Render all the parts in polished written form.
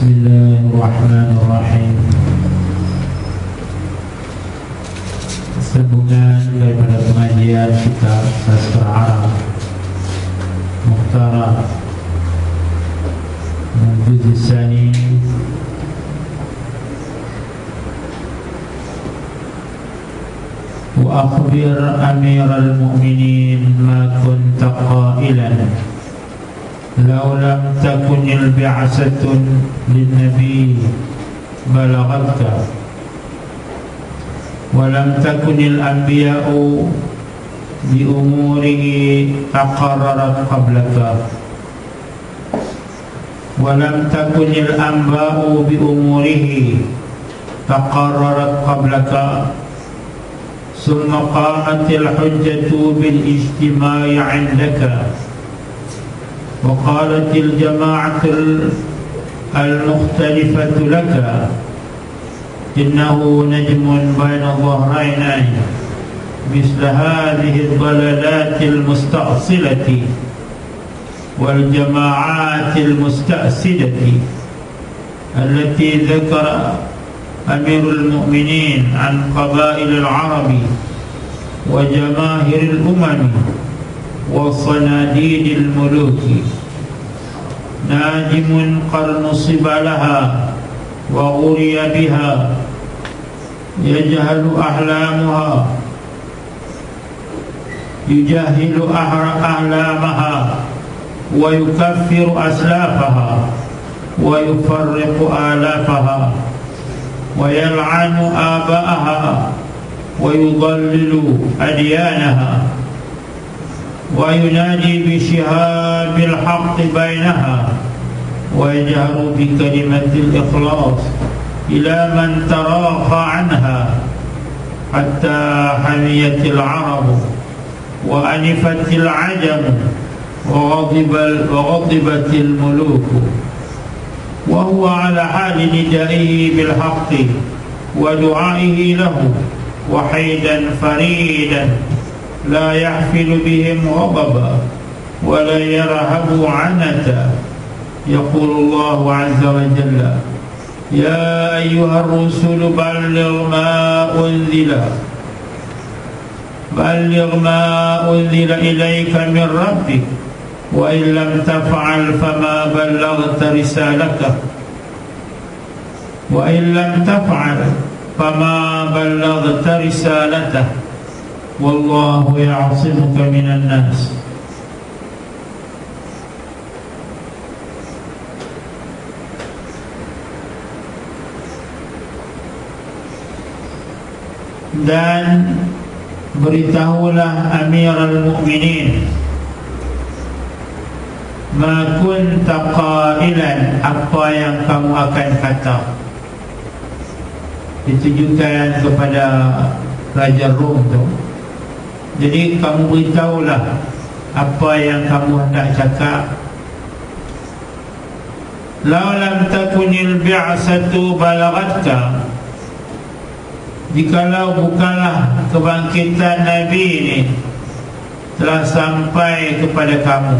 Bismillahirrahmanirrahim. Sambungan daripada pengajian kitab Sastra Arab Mukhtarar Juz Tsani wa akhbir amiral mu'minin ma kunta qailan law lam takunil bi'asatun lin-nabi balaghatka wa lam takunil anbiya'u bi umurihi taqarrarat qablaka wa lam takunil anba'u bi umurihi taqarrarat qablaka summa qamatil hujjatu bil ijtima'i 'indaka وقالت الجماعة المختلفة لك إنه نجم بين ظهرين مثل هذه الضلالات المستأصلة والجماعات المستأسدة التي ذكر أمير المؤمنين عن قبائل العرب وجماهير الأمم وصناديد الملوك ناجم قد نصب لها وغري بها يجهل أحلامها ويكفر أسلافها ويفرق آلافها ويلعن آباءها ويضلل أديانها وينادي بشهاب الحق بينها ويجهر بكلمة الإخلاص إلى من تراخى عنها حتى حميت العرب وأنفت العجم وغضبت الملوك وهو على حال ندائه بالحق ودعائه له وحيدا فريدا لا يحفل بهم غضبا ولا يرهب عنتا يقول الله عز وجل يا أيها الرسل بلغ ما أنزل إليك من ربك وإن لم تفعل فما بلغت رسالته Wallahu ya'asimuka minan nas. Dan beritahulah Amirul Mukminin ma kunta qailan, apa yang kamu akan kata. Ditujukan kepada Raja Rom tu. Jadi kamu beritahulah apa yang kamu hendak cakap. Law lam takunil bi'asatu balaghatka, jikalau bukanlah kebangkitan Nabi ini telah sampai kepada kamu.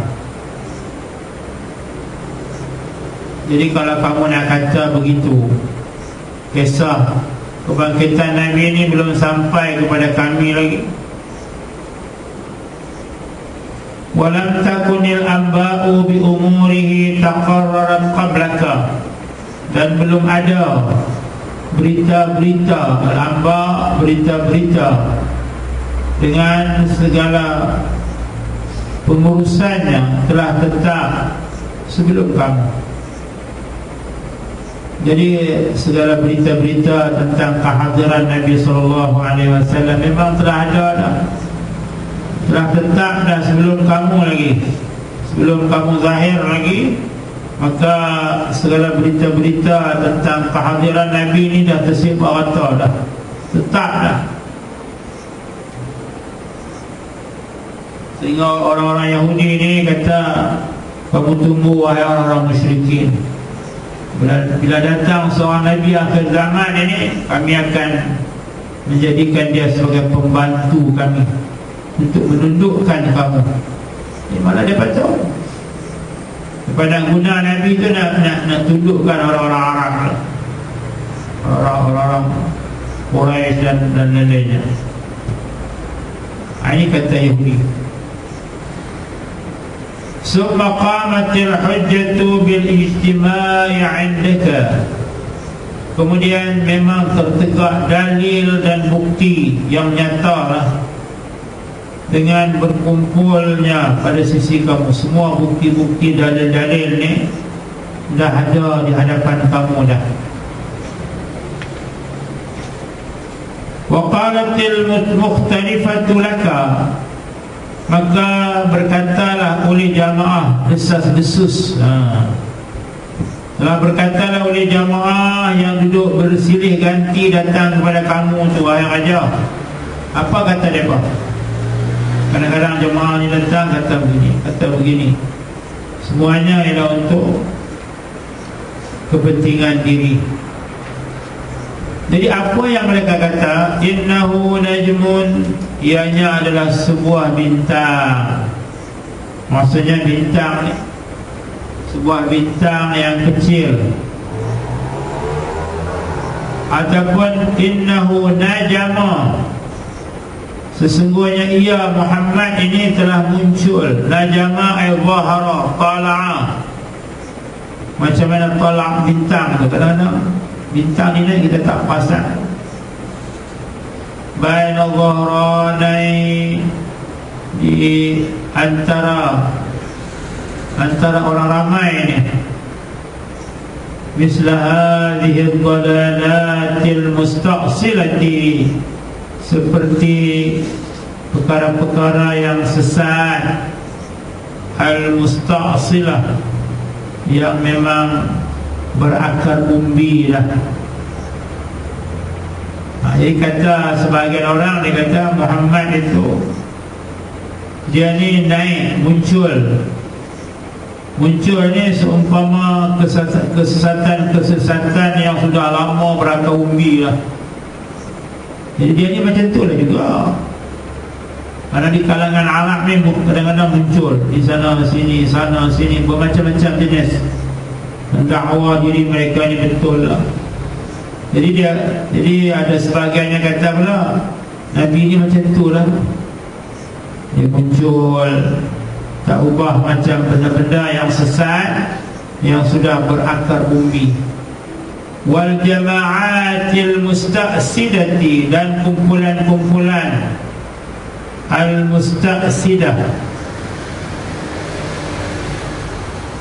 Jadi kalau kamu nak kata begitu, kisah kebangkitan Nabi ini belum sampai kepada kami lagi. Walam takunil amba'u bi umurihi taqarrarat qablaka, dan belum ada berita-berita al-amba, berita-berita dengan segala pengurusannya telah tetap sebelum kamu. Jadi segala berita-berita tentang kehadiran Nabi SAW memang telah ada dah, telah tetap dah sebelum kamu lagi, sebelum kamu zahir lagi. Maka segala berita-berita tentang kehadiran Nabi ini dah tersebar rata dah, tetap dah. Sehingga orang-orang Yahudi ini kata, kamu tunggu wahai orang-orang musyrikin, bila datang seorang Nabi akhir zaman ini, kami akan menjadikan dia sebagai pembantu kami untuk menundukkan kamu. Ini malah dia tahu. Pada guna Nabi tu nak tundukkan orang-orang Arab, orang-orang Quraisy dan lain-lainnya. Ini kata Yahudi. Summa qamatil hujjatu bil ijtima'i 'indaka. Kemudian memang tertegak dalil dan bukti yang nyata lah, dengan berkumpulnya pada sisi kamu semua bukti-bukti dalil-dalil ni dah ada di hadapan kamu dah. Wa qalatil mukhtalifatu laka, maka berkatalah oleh jamaah desas-desus. Telah berkatalah oleh jamaah yang duduk bersilih ganti datang kepada kamu tu, wahai raja. Apa kata mereka? Kadang-kadang jemaah ni datang kata begini. Semuanya ialah untuk kepentingan diri. Jadi apa yang mereka kata? Innahu najmun, ianya adalah sebuah bintang. Maksudnya bintang ni sebuah bintang yang kecil. Ataupun innahu najama, sesungguhnya ia Muhammad ini telah muncul. Najama ay zahara, tala'a. Macam mana talak bintang tu, kadang-kadang bintang ini kita tak pasang. Baina dhahranai, di antara orang ramai ini. Misla hadhihi dhalalatil mustaqsilati, seperti perkara-perkara yang sesat, al-musta'silah, yang memang berakar umbi lah. Jadi kata sebahagian orang, dia kata Muhammad itu dia ni naik, muncul ni seumpama kesesatan yang sudah lama berakar umbi lah. Jadi dia ni macam tu lah juga. Karena di kalangan Arab ni kadang-kadang muncul di sana sini bermacam-macam jenis mendakwa diri mereka ni betul lah. Jadi ada sebahagian yang kata pula Nabi ni macam tu lah, dia muncul tak ubah macam benda-benda yang sesat yang sudah berakar umbi. Wal jama'atil musta'sidati, dan kumpulan-kumpulan al-musta'sidah,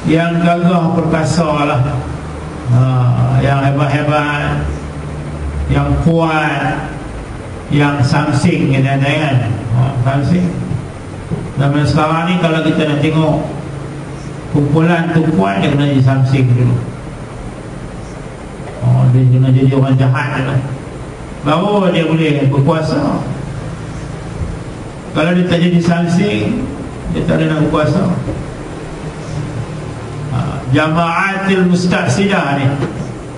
yang gagah perkasa lah, yang hebat-hebat, yang kuat, yang samsing kan, samsing. Zaman sekarang ni kalau kita nak tengok kumpulan tu kuat, dia kena jadi samsing dulu. Dia kena jadi orang jahat lah, baru dia boleh berkuasa. Kalau dia tak jadi samsing, dia tak ada nak berkuasa. Jama'atil musta'sidah ni,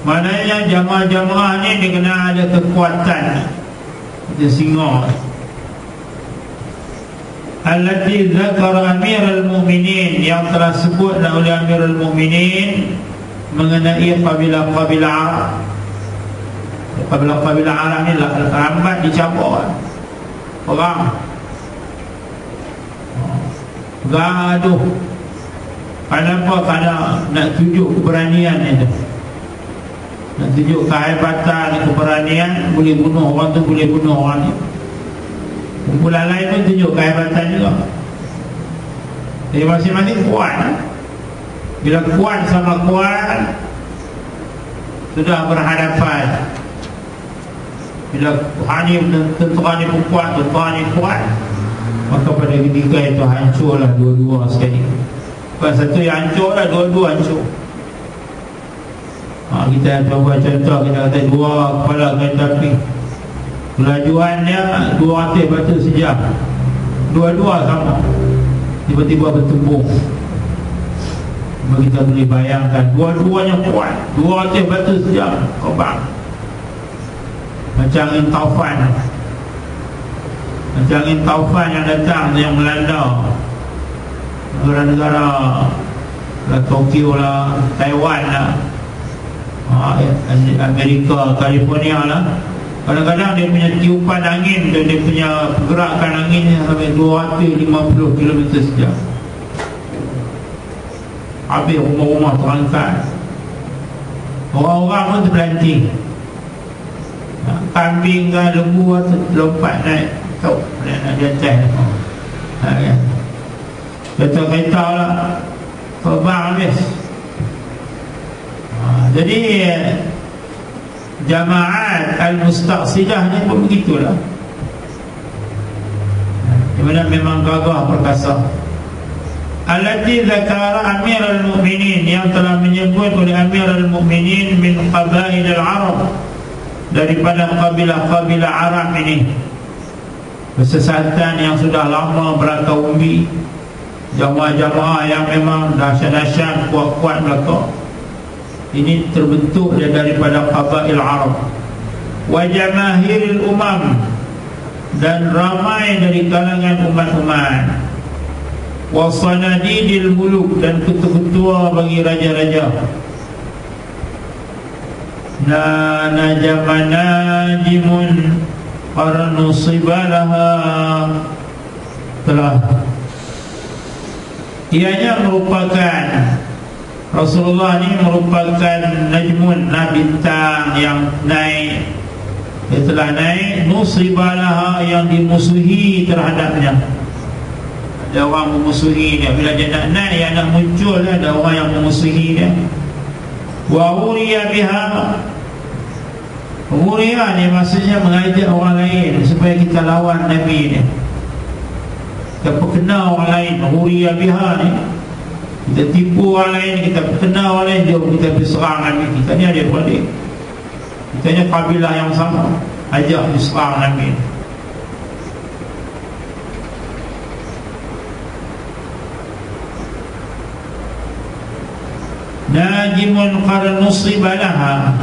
maknanya jamaah-jamaah ni dia kena ada kekuatan. Dia singa. Allati zakara amirul mu'minin, yang telah sebut oleh amirul mu'minin mengenai kabilah-kabilah Arab. Kabilah-kabilah Arab ni lambat dicampur orang, gaduh. Kenapa? Kerana nak tunjuk keberanian itu, nak tunjuk kehebatan, keberanian. Boleh bunuh orang tu, boleh bunuh orang ni. Kumpulan lain pun tunjuk kehebatan juga. Jadi masing-masing kuat. Bila kuat sama kuat sudah berhadapan, bila tentera ni pun kuat, tentera ni kuat, maka pada ketika itu hancurlah dua-dua sekali. Bukan satu yang hancur lah, dua-dua hancur. Kita coba contoh, kita kata dua kepala kereta api, kelajuannya 200 batu sejam, dua-dua sama, tiba-tiba bertumbung. Kita boleh bayangkan dua-duanya kuat, 200 batu sejam terbang macam angin taufan. Macam angin taufan yang datang, yang melanda negara-negara Tokyo lah, Taiwan lah, Amerika, California lah. Kadang-kadang dia punya tiupan angin tu, dia punya pergerakan anginnya sampai 250 km sejam. Habis rumah-rumah terangkat, orang-orang pun terpelanting. Kambing ke lembu lompat naik kau nak di atas kan. Kereta-kereta lah terbang habis. Jadi jamaat al-mustaqsidah ni pun begitulah, di mana memang gagah perkasa. Allati zakara Amir al-Mu'minin, yang telah menyebut oleh Amir al-Mu'minin min qabail al-Arab, daripada kabilah-kabilah Arab ini, kesesatan yang sudah lama berakaumbi, jamaah-jamaah yang memang dahsyat-dahsyat, kuat-kuat belaka. Ini terbentuk daripada qabail Arab. Wa jamahiril umam, dan ramai dari kalangan umat-umat. Wa sanadidil muluk, dan ketua-ketua bagi raja-raja. Najama najimun qarnusibalaha, telah ianya merupakan, Rasulullah ni merupakan najmun, bintang yang naik. Dia telah naik, nusibalaha, yang dimusuhi terhadapnya. Ada orang memusuhi dia. Bila dia nak naik, yang nak muncul, ada orang yang memusuhi dia. Wa uriya biha, uriya ni maksudnya mengajak orang lain supaya kita lawan Nabi ni. Kita perkenal orang lain. Uriya biha ni, kita tipu orang lain, kita perkenal orang lain, jom kita berserang Nabi. Kita ni ada balik, kita ni kabilah yang sama, ajak diserang Nabi. Najimun qarnusibalaha,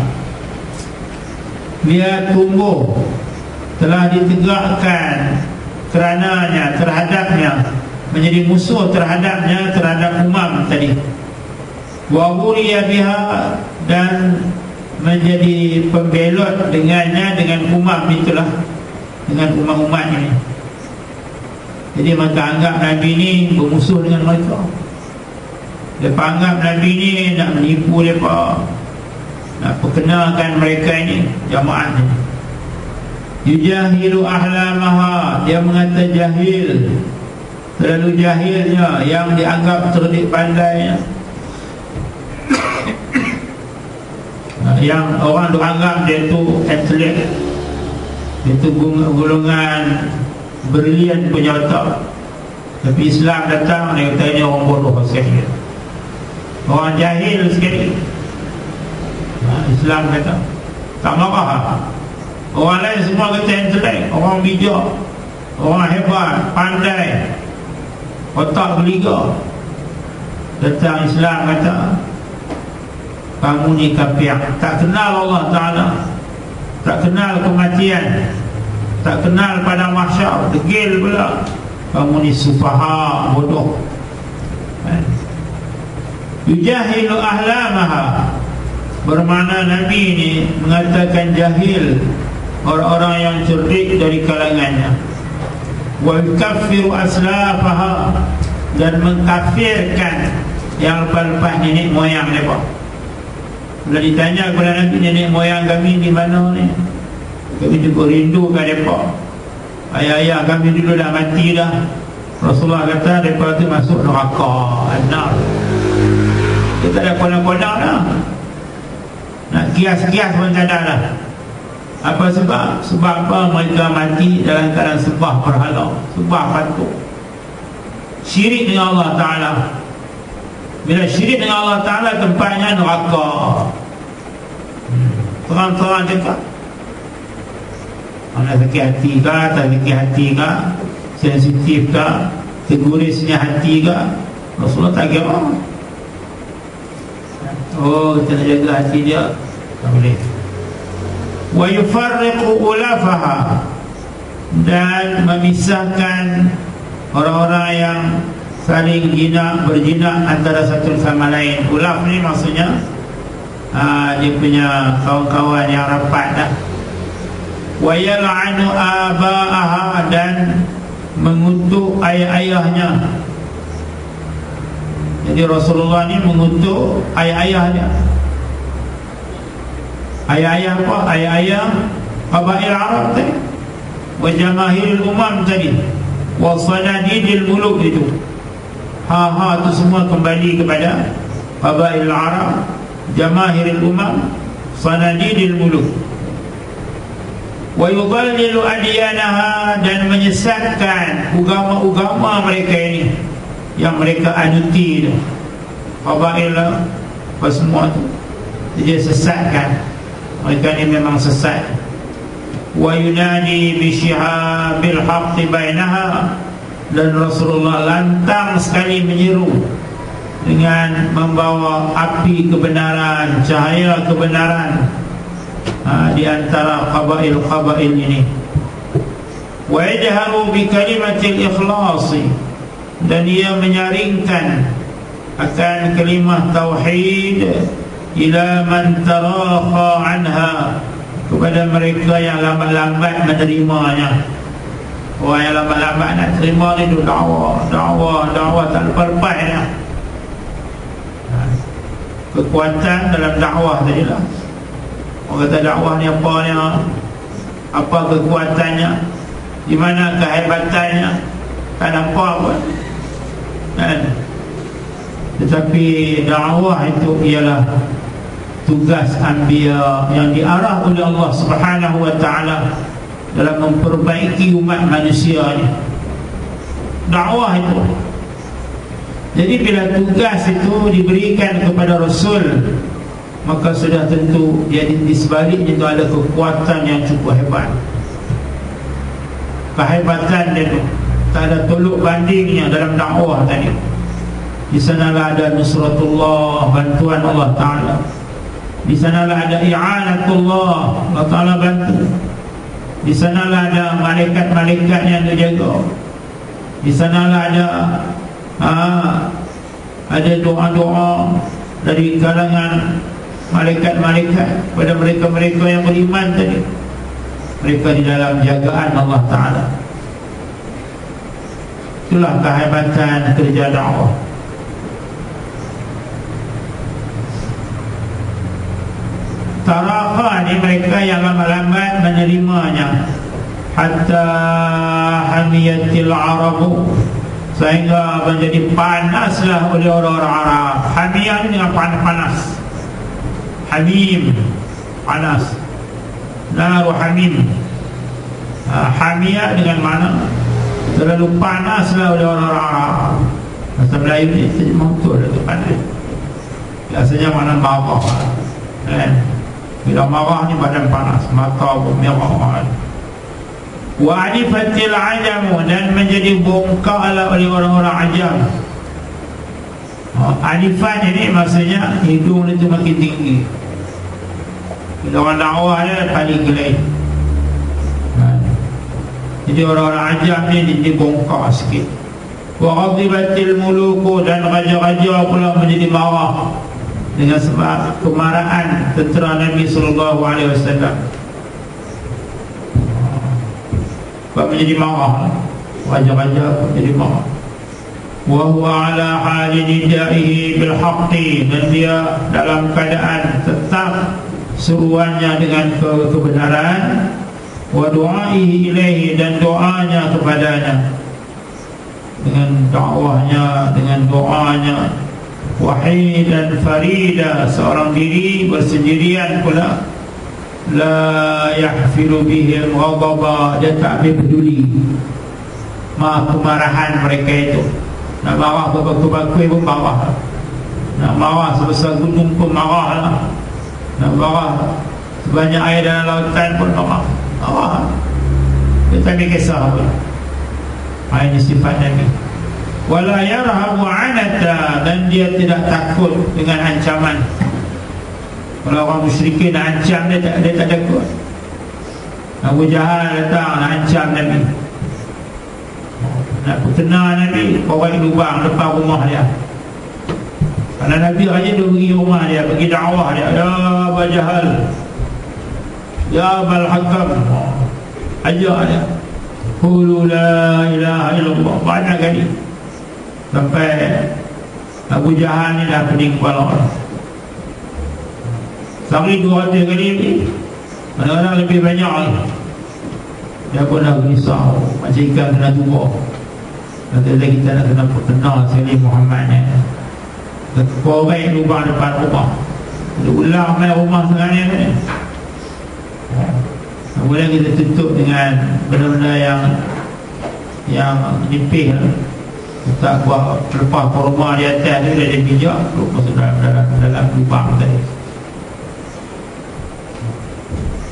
dia tumbuh, telah ditegakkan kerananya, terhadapnya, menjadi musuh terhadapnya, terhadap umam tadi. Wa uriya biha, dan menjadi pembelot dengannya, dengan umam itulah, dengan umat-umat ini. Jadi maka anggap Nabi ni bermusuh dengan mereka. Mereka anggap Nabi ni nak menipu mereka, nak perkenalkan mereka ini, jamaah ini. Yujahilu ahlamaha, dia mengata jahil, terlalu jahilnya, yang dianggap cerdik pandainya, yang orang anggap dia tu intelek, dia tu golongan brilian punya otak. Tapi Islam datang, dia kata ini orang bodoh sekali, orang jahil sekali. Islam kata tak marah. Orang lain semua kata intelek, orang bijak, orang hebat, pandai, otak berliga. Datang Islam kata kamu ni kafir, tak kenal Allah Ta'ala, tak kenal kematian, tak kenal pada mahsyar, degil pula. Kamu ni sufaha, bodoh. Yujahilu ahlamaha, bermakna Nabi ni mengatakan jahil orang-orang yang cerdik dari kalangannya. Wa yukaffiru aslafaha, dan mengkafirkan yang lepas-lepas nenek moyang mereka. Bila ditanya kepada Nabi, nenek moyang kami di mana ni, kami juga rindu kat mereka. Ayah-ayah kami dulu dah mati dah. Rasulullah kata mereka tu masuk neraka, nar. Kita dah konak-konak dah, nak kias-kias pun tak ada lah. Apa sebab? Sebab apa? Mereka mati dalam keadaan sembah berhala, sembah patung, syirik dengan Allah Ta'ala. Bila syirik dengan Allah Ta'ala, tempatnya neraka. Terang-terang cakap. Mana sakit hati ke, tak sakit hati ke, sensitif ke, tergurisnya hati ke, Rasulullah tak kira. Oh, kita nak jaga hati dia, tak boleh. Wa yufarriqu ulafaha, dan memisahkan orang-orang yang saling berjinak antara satu sama lain. Ulaf ni maksudnya dia punya kawan-kawan yang rapat dah. Wa yal'anu aba'aha, dan mengutuk ayah-ayahnya. Jadi Rasulullah ni mengutuk ayah-ayahnya. Ayah-ayah apa? Ayah-ayah qabail Arab tadi, wa jamahiril umam tadi, wa sanadidil muluk itu. Itu semua kembali kepada qabail Arab, jamahiril umam, sanadidil muluk. Wa yudallilu adyanaha, dan menyesatkan agama-agama mereka ini yang mereka anuti itu. Qabail apa semua itu dia sesatkan. Mereka ini memang sesat. Wa yunadi bi syihabil haqqi bainaha, dan Rasulullah lantang sekali menyeru dengan membawa api kebenaran, cahaya kebenaran di antara qabail ini. Wa yajharu bi kalimatil ikhlas, dan ia menyaringkan akan kalimah tauhid ila man taraha anha, kepada mereka yang lambat-lambat menerimanya. Orang yang lambat-lambat nak terima ni tu dakwah tak lepas-lepas dah. Kekuatan dalam dakwah tadi lah. Orang kata dakwah ni apa ni, apa kekuatannya, di mana kehebatannya, tak nampak pun kan? Tetapi dakwah itu ialah tugas anbiya yang diarah oleh Allah Subhanahu wa taala dalam memperbaiki umat manusia ni. Dakwah itu. Jadi bila tugas itu diberikan kepada Rasul, maka sudah tentu dia di sebaliknya itu ada kekuatan yang cukup hebat. Kehebatan dia itu tak ada tolak bandingnya dalam dakwah tadi. Di sanalah ada nusratullah, bantuan Allah Ta'ala. Di sanalah ada i'anatullah, Allah Ta'ala bantu. Di sanalah ada malaikat-malaikat yang menjaga. Di sanalah ada doa-doa dari kalangan malaikat-malaikat kepada mereka-mereka yang beriman tadi. Mereka di dalam jagaan Allah Ta'ala. Itulah kehebatan kerja dakwah. Tarafa ni mereka yang lambat-lambat menerimanya, hatta hamiyatil arabu, sehingga menjadi panaslah oleh orang-orang Arab. Hamiyah ni dengan panas. Hamim, panas. Naru hamim. Hamiyah dengan mana terlalu panaslah oleh orang-orang Arab. Bahasa Melayu ni terjemah betul lah, panas. Biasanya mana marah kan? Bila marah ni badan panas, mata pun merah. Wa alifatil ajamu, dan menjadi bongkaklah oleh orang-orang ajam. Alifan ini maksudnya hidung itu makin tinggi. Bila orang dakwah dia paling gelai. Jadi orang-orang ajam ni jadi bongkak sikit. Wa ghadibatil muluku, dan raja-raja pula menjadi marah dengan sebab kemarahan tentera Nabi SAW. Sebab menjadi marah, raja-raja menjadi marah. Wa huwa ala hali nidaihi bil haqqi, dan dia dalam keadaan tetap seruannya dengan kebenaran. Wa du'aihi ilaihi, dan doanya kepadanya, dengan dakwahnya, dengan doanya. Wahidan farida, seorang diri bersendirian pula. La yahfilu bihim ghadaba, dia tak peduli kemarahan mereka itu. Nak marah berbakul-bakul pun marah. Nak marah sebesar gunung pun marah lah. Nak marah sebanyak air dalam lautan pun marah. Dia tak ada kisah pun. Ini sifat Nabi. Wala yarhabu anata, dan dia tidak takut dengan ancaman. Kalau orang musyrikin nak ancam dia tak takut. Abu Jahal datang nak ancam Nabi. nak berkenal Nabi, korek lubang depan rumah dia. Kalau Nabi raja dia pergi rumah dia, pergi dakwah dia, ya Abu Jahal, ya Abul Hakam, ajak dia, qulu la ilaha illallah, banyak kali, sampai Abu Jahal ni dah pening kepala. Sehari 200 kali ni, kadang-kadang lebih banyak lagi. Dia pun dah risau, macam ikan kena tubuh. Kata-kata kita nak kena kenal sekali Muhammad ni. Korek lubang depan rumah, dia ulang main rumah sekarang ni. Kemudian kita tutup dengan benda-benda yang nipis. Kita buat lepas kurma di atas tu, dia ada bijak masuk dalam lubang tadi.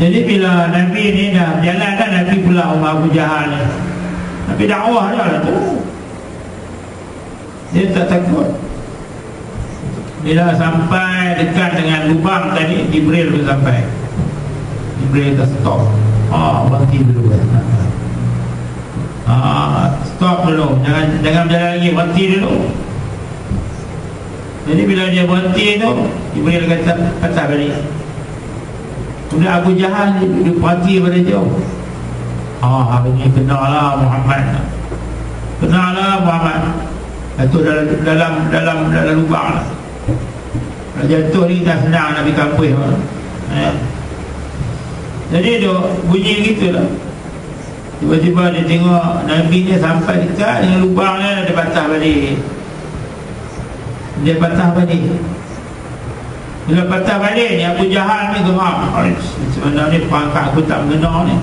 Jadi bila Nabi ni dah berjalan kan, Nabi pula rumah Abu Jahal ni, Nabi dakwah dia lah tu. Dia tak takut. Bila sampai dekat dengan lubang tadi, Jibril pun sampai. Jibril kata stop. Berhenti dulu. Stop dulu. Jangan berjalan lagi, berhenti dulu. Jadi bila dia berhenti tu, Jibril kata patah balik. Kemudian Abu Jahal dia perhati pada jauh. Hari ni kenal lah Muhammad. Kenal lah Muhammad. Itu dalam lubang lah. Jatuh ni tak senang nak pergi kampus. Jadi dia bunyi gitu lah. Tiba-tiba dia tengok Nabi ni sampai dekat dengan lubang ni, dia patah balik. Dia patah balik. Bila patah balik ni, Abu Jahal ni geram. Sebenarnya pangkat aku tak mengenal ni.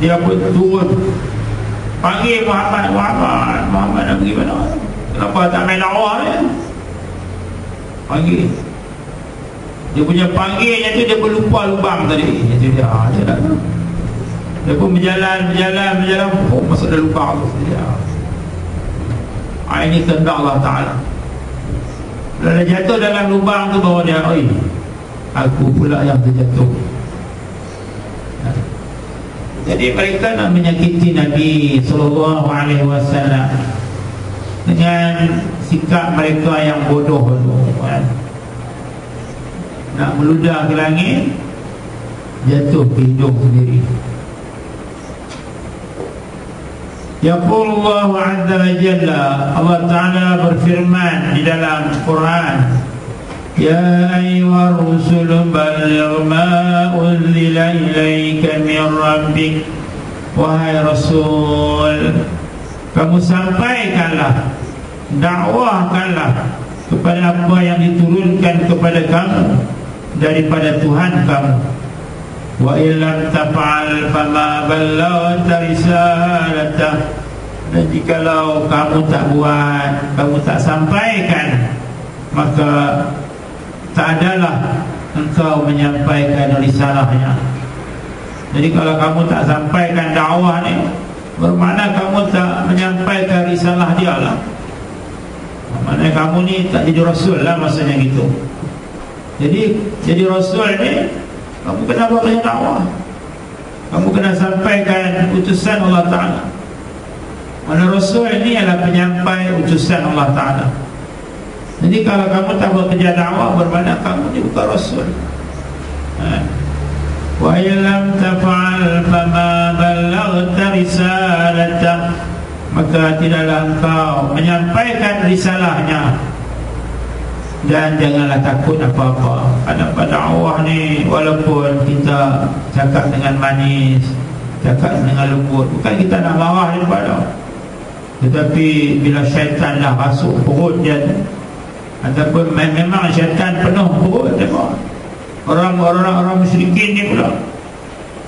Dia pun turun, panggil Muhammad nak pergi mana? Kenapa tak main dakwah ni? Panggil. Dia punya panggilnya tu, dia berlupa lubang tadi. Itu dia dah. Dia pun berjalan, masuk dalam lubang tu saja. Ini kehendak Allah Ta'ala. Bila dia jatuh dalam lubang tu, baru dia, aku pula yang terjatuh. Jadi mereka nak menyakiti Nabi SAW dengan sikap mereka yang bodoh tu, kan? Nak meludah ke langit, jatuh ke hidung sendiri. Yaqulullahu azza wa jalla, Allah Ta'ala berfirman di dalam Quran, Ya ayyuhar rusul balligh ma unzila ilaika min rabbik. Wahai Rasul, kamu sampaikanlah, dakwahkanlah kepada apa yang diturunkan kepada kamu daripada Tuhan kamu. Wa illam taf'al fama ballaghta risalatah. Dan jikalau kamu tak buat, kamu tak sampaikan, maka tak adalah engkau menyampaikan risalahnya. Jadi kalau kamu tak sampaikan dakwah ni, bermakna kamu tak menyampaikan risalah dia lah. Maknanya kamu ni tak jadi Rasul lah, maksudnya gitu. Jadi Rasul ni, kamu kena buat banyak dakwah. Kamu kena sampaikan utusan Allah Ta'ala. Mana Rasul ni adalah penyampai utusan Allah Ta'ala. Jadi kalau kamu tak buat kerja dakwah, bermakna kamu ni bukan Rasul. Wa illam taf'al fama ballaghta risalatah. Maka tidaklah engkau menyampaikan risalahnya. Dan janganlah takut apa-apa. Pada dakwah ni, walaupun kita cakap dengan manis, cakap dengan lembut, bukan kita nak marah daripada, tetapi bila syaitan dah masuk perut dia, ataupun memang syaitan penuh perut dia, orang musyrikin ni pula,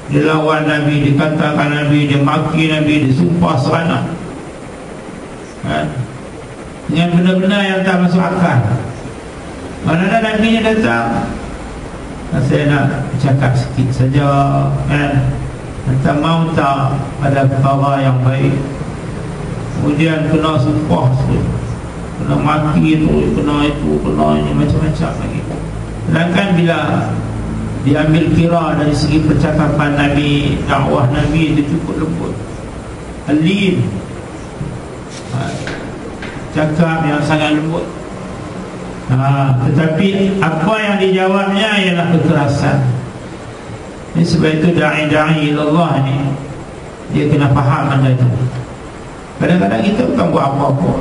dia lawan Nabi, dia katakan Nabi, dia maki Nabi, dia sumpah serana, kan? Dengan benda-benda yang tak masuk akal. Mana Nabi nya datang, saya nak cakap sikit saja, kan? Entah mau tak ada perkara yang baik, kemudian kena sumpah, kena maki tu, kena itu, kena ini, macam-macam lagi. Sedangkan bila diambil kira dari segi percakapan Nabi, dakwah Nabi itu cukup lembut, alim, cakap yang sangat lembut. Tetapi apa yang dijawabnya ialah kekerasan. Ini sebab itu da'i ilallah ni dia kena faham benda itu. Kadang-kadang kita bukan buat apa-apa,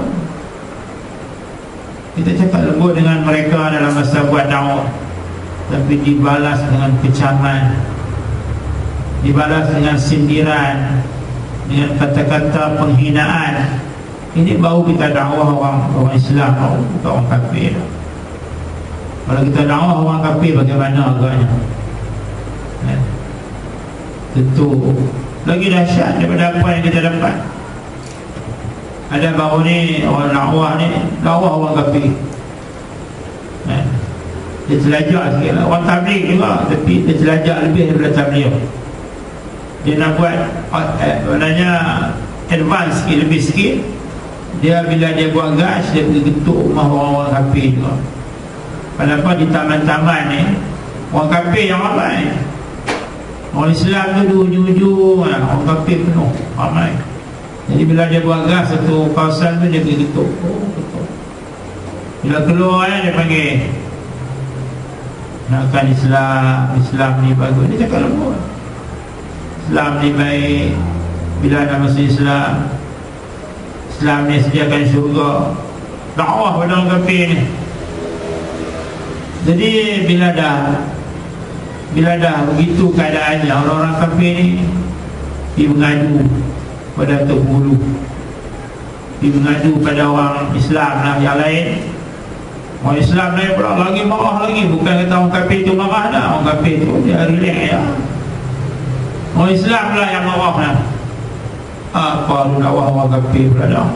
kita cakap lembut dengan mereka dalam masa buat dakwah, tapi dibalas dengan kecaman, dibalas dengan sindiran, dengan kata-kata penghinaan. Ini baru kita dakwah orang Islam, bukan orang kafir. Kalau kita dakwah orang kafir, bagaimana agaknya? Tentu lagi dahsyat daripada apa yang kita dapat. Ada baru ni orang dakwah orang kafir. Dia telajak sikit lah. Orang tabligh juga, tapi dia telajak lebih daripada tabligh. Dia nak buat maknanya advance sikit, lebih sikit. Dia bila dia buat gas, dia pergi getuk rumah orang-orang kafir juga. Kenapa di taman-taman ni orang kafir yang ramai, orang Islam tu di ujung-ujung, orang kafir penuh, ramai. Jadi bila dia buat gas satu kawasan tu, dia pergi getuk. Bila keluar dia panggil, nakkan Islam ni bagus. Dia cakap lembut, Islam ni baik. Bila nak masuk Islam ni sediakan syurga. Dakwah pada orang kafir ni. Jadi bila dah begitu keadaannya, orang-orang kafir ni pergi mengadu pada Tok Guru, pergi mengadu pada orang Islam lah yang lain. Orang Islam lain pula lagi marah lagi. Bukan kata orang kafir tu marah dah, orang kafir tu dia relax ya. Orang Islam lah yang marah dah. Apa lu dakwah orang kafir pula dah.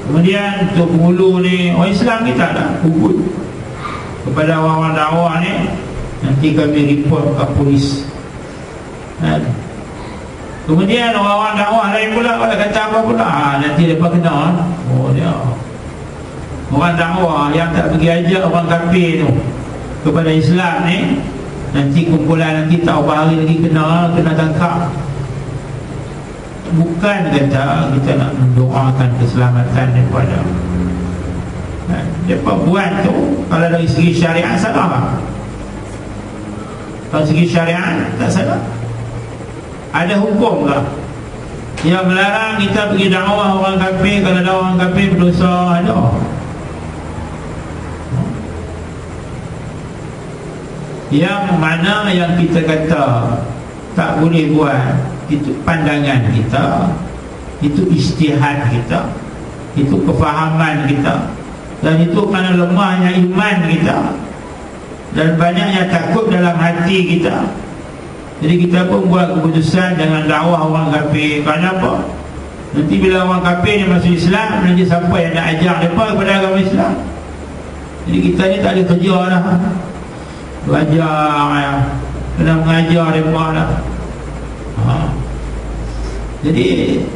Kemudian Tok Guru ni, orang Islam kita dah kubut kepada orang-orang dakwah ni, nanti kami report ke polis. Kemudian orang-orang dakwah lain pula kalau kata apa pula, nanti mereka kena. Dia orang dakwah yang tak pergi ajak orang kafir tu kepada Islam ni, nanti kumpulan nanti tak berapa hari lagi kena tangkap. Bukan kata kita nak mendoakan keselamatan daripada mereka buat tu. Kalau dari segi syariat salah tak? Dari segi syariat tak salah. Ada hukum tak yang melarang kita pergi dakwah orang kafir? Kalau ada orang kafir berdosa, ada. Yang mana yang kita kata tak boleh buat, itu pandangan kita, itu ijtihad kita, itu kefahaman kita, dan itu kerana lemahnya iman kita dan banyaknya takut dalam hati kita. Jadi kita pun buat keputusan dengan dakwah orang kafir. Kenapa? Nanti bila orang kafir ni masuk Islam, nanti siapa yang nak ajar mereka kepada agama Islam? Jadi kita ni tak ada kerja dah, belajar ya, kena mengajar mereka dah. Jadi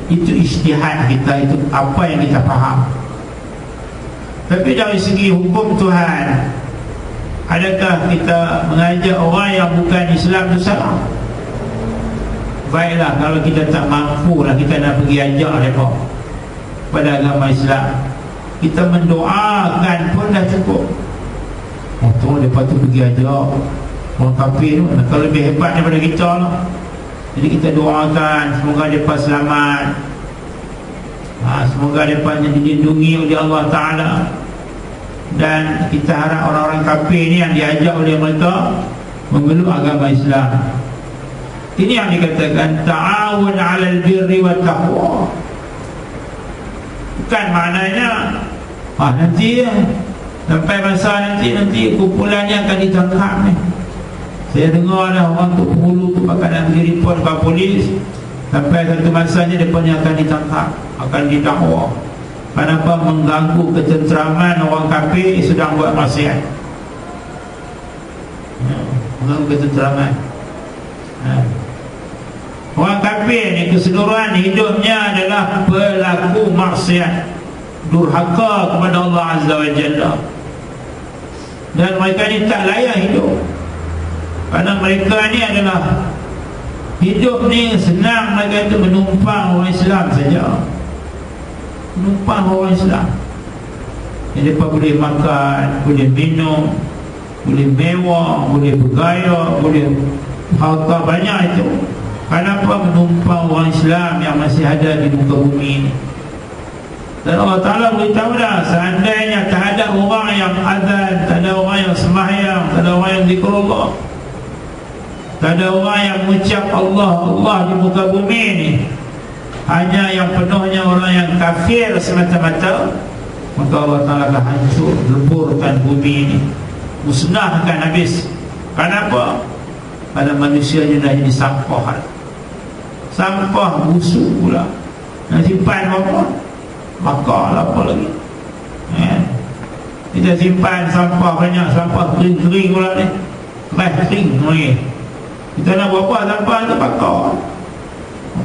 itu ijtihad kita, itu apa yang kita faham. Tapi dari segi hukum Tuhan, adakah kita mengajak orang yang bukan Islam itu salah? Baiklah, kalau kita tak mampu lah, kita nak pergi ajak mereka pada agama Islam, kita mendoakan pun dah cukup. Tu mereka tu pergi ajak orang kafir tu, kalau lebih hebat daripada kita lah. Jadi kita doakan semoga mereka selamat, semoga mereka dilindungi oleh Allah Ta'ala. Dan kita harap orang-orang kafir ni yang diajak oleh mereka memeluk agama Islam. Ini yang dikatakan ta'awun 'alal birri wat taqwa. Bukan maknanya nanti sampai masa nanti kumpulannya akan ditangkap ni. Saya dengar dah orang tu penghulu tu bakal nak pergi report ke polis. Sampai satu masanya depannya akan ditangkap, akan didakwa. Kenapa? Mengganggu ketenteraman orang kafir sedang buat maksiat. Mengganggu ketenteraman. Orang kafir ni keseluruhan hidupnya adalah pelaku maksiat, durhaka kepada Allah Azza wa Jalla. Dan mereka ni tak layak hidup, kerana mereka ni adalah hidup ni senang mereka itu menumpang orang Islam saja. Numpang orang Islam. Jadi mereka boleh makan, boleh minum, boleh mewah, boleh bergaya, boleh harta banyak itu. Kenapa? Menumpang orang Islam yang masih ada di muka bumi ini. Dan Allah Ta'ala beritahu dah, seandainya tak ada orang yang azan, tak ada orang yang sembahyang, tak ada orang yang zikrullah, tak ada orang yang mengucap Allah, Allah di muka bumi ini, hanya yang penuhnya orang yang kafir semata-mata, maka Allah Ta'ala akan hancur, leburkan bumi ini, musnahkan habis. Kenapa? Karena manusia dah jadi sampah. Sampah busuk pula. Nak simpan apa? Bakar lah apa lagi. Kita simpan sampah banyak, sampah kering-kering pula ni, kering lagi. Kita nak buat apa? Sampah tu bakar.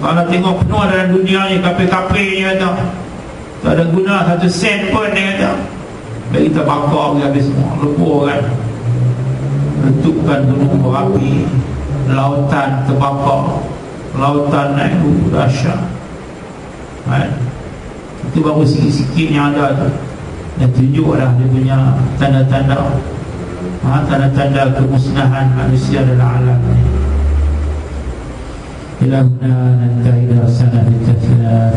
Kalau tengok penuh dalam dunia ni kape-kape ni kata, tak ada guna 1 sen pun dia kata, baik kita bakar habis semua, lebur kan, letupkan gunung berapi, lautan terbakar, lautan naik dahsyat kan? Itu baru sikit-sikit yang ada tu, dan tunjuklah dia punya tanda-tanda, tanda-tanda kemusnahan manusia dalam alam ni. إلى هنا ننتهي درسنا بالتثلاث